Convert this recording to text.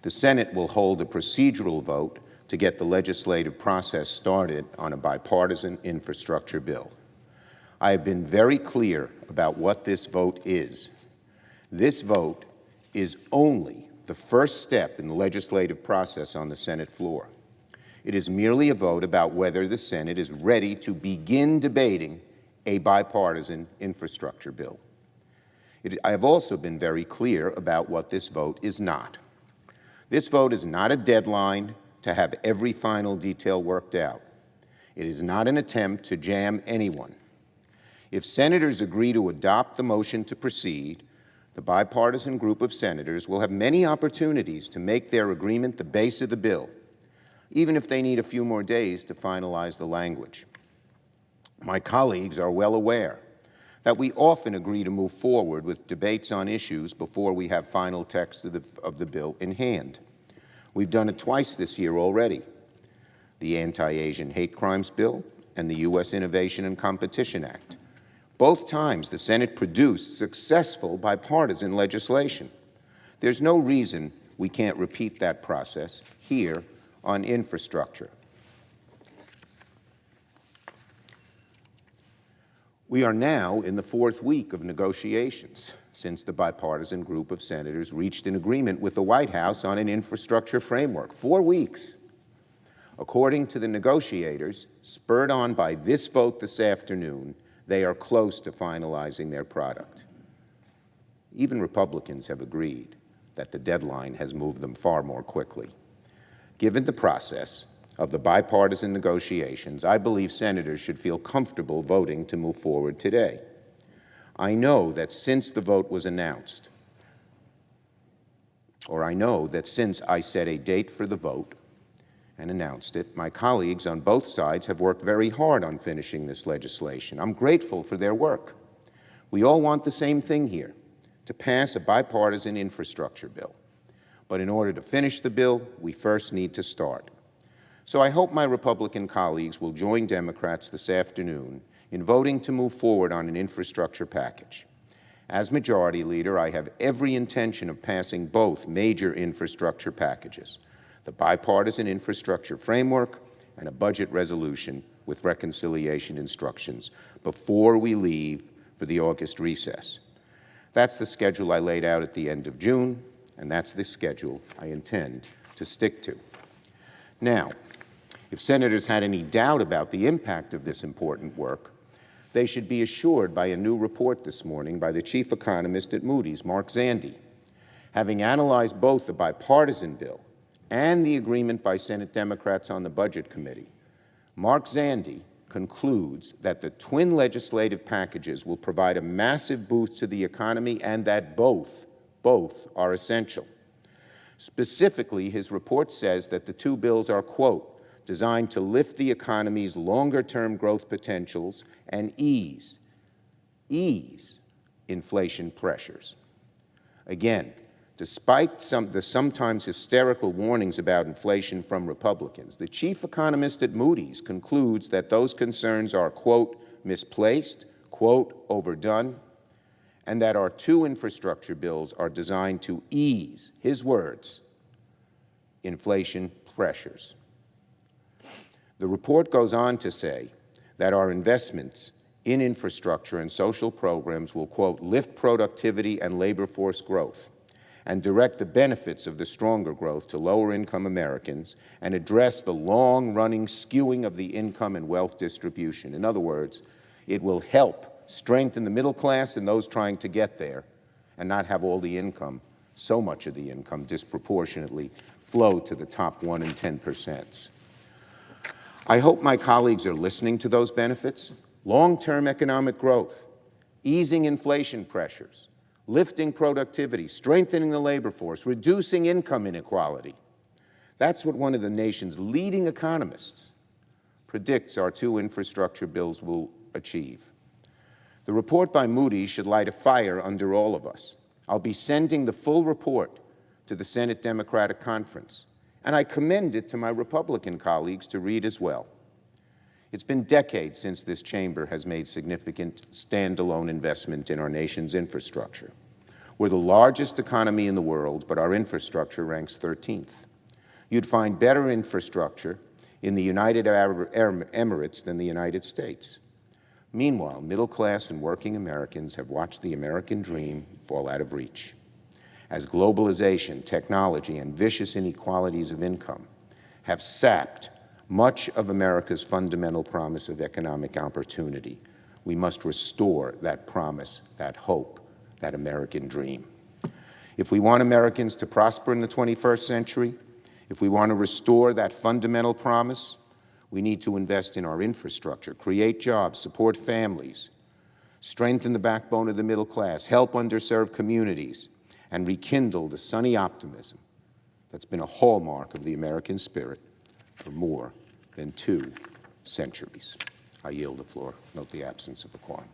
The Senate will hold a procedural vote to get the legislative process started on a bipartisan infrastructure bill. I have been very clear about what this vote is. This vote is only the first step in the legislative process on the Senate floor. It is merely a vote about whether the Senate is ready to begin debating a bipartisan infrastructure bill. I have also been very clear about what this vote is not. This vote is not a deadline to have every final detail worked out. It is not an attempt to jam anyone. If senators agree to adopt the motion to proceed, the bipartisan group of senators will have many opportunities to make their agreement the base of the bill, even if they need a few more days to finalize the language. My colleagues are well aware that we often agree to move forward with debates on issues before we have final text of the bill in hand. We've done it twice this year already: the Anti-Asian Hate Crimes Bill and the U.S. Innovation and Competition Act. Both times, the Senate produced successful bipartisan legislation. There's no reason we can't repeat that process here on infrastructure. We are now in the fourth week of negotiations since the bipartisan group of senators reached an agreement with the White House on an infrastructure framework. 4 weeks. According to the negotiators, spurred on by this vote this afternoon, they are close to finalizing their product. Even Republicans have agreed that the deadline has moved them far more quickly. Given the process of the bipartisan negotiations, I believe senators should feel comfortable voting to move forward today. I know that since the vote was announced, or I know that since I set a date for the vote and announced it, my colleagues on both sides have worked very hard on finishing this legislation. I'm grateful for their work. We all want the same thing here: to pass a bipartisan infrastructure bill. But in order to finish the bill, we first need to start. So I hope my Republican colleagues will join Democrats this afternoon in voting to move forward on an infrastructure package. As Majority Leader, I have every intention of passing both major infrastructure packages: the bipartisan infrastructure framework and a budget resolution with reconciliation instructions, before we leave for the August recess. That's the schedule I laid out at the end of June, and that's the schedule I intend to stick to. Now, if senators had any doubt about the impact of this important work, they should be assured by a new report this morning by the chief economist at Moody's, Mark Zandi. Having analyzed both the bipartisan bill and the agreement by Senate Democrats on the Budget Committee, Mark Zandi concludes that the twin legislative packages will provide a massive boost to the economy and that both are essential. Specifically, his report says that the two bills are, quote, designed to lift the economy's longer-term growth potentials and ease inflation pressures. Again, despite the sometimes hysterical warnings about inflation from Republicans, the chief economist at Moody's concludes that those concerns are, quote, misplaced, quote, overdone, and that our two infrastructure bills are designed to ease, his words, inflation pressures. The report goes on to say that our investments in infrastructure and social programs will, quote, lift productivity and labor force growth and direct the benefits of the stronger growth to lower-income Americans and address the long-running skewing of the income and wealth distribution. In other words, it will help strengthen the middle class and those trying to get there and not have all the income, so much of the income, disproportionately flow to the top 1% and 10%. I hope my colleagues are listening to those benefits: long-term economic growth, easing inflation pressures, lifting productivity, strengthening the labor force, reducing income inequality. That's what one of the nation's leading economists predicts our two infrastructure bills will achieve. The report by Moody's should light a fire under all of us. I'll be sending the full report to the Senate Democratic Conference, and I commend it to my Republican colleagues to read as well. It's been decades since this chamber has made significant standalone investment in our nation's infrastructure. We're the largest economy in the world, but our infrastructure ranks 13th. You'd find better infrastructure in the United Arab Emirates than the United States. Meanwhile, middle-class and working Americans have watched the American dream fall out of reach, as globalization, technology, and vicious inequalities of income have sapped much of America's fundamental promise of economic opportunity. We must restore that promise, that hope, that American dream. If we want Americans to prosper in the 21st century, if we want to restore that fundamental promise, we need to invest in our infrastructure, create jobs, support families, strengthen the backbone of the middle class, help underserved communities, and rekindle the sunny optimism that's been a hallmark of the American spirit for more than 2 centuries. I yield the floor. Note the absence of a quorum.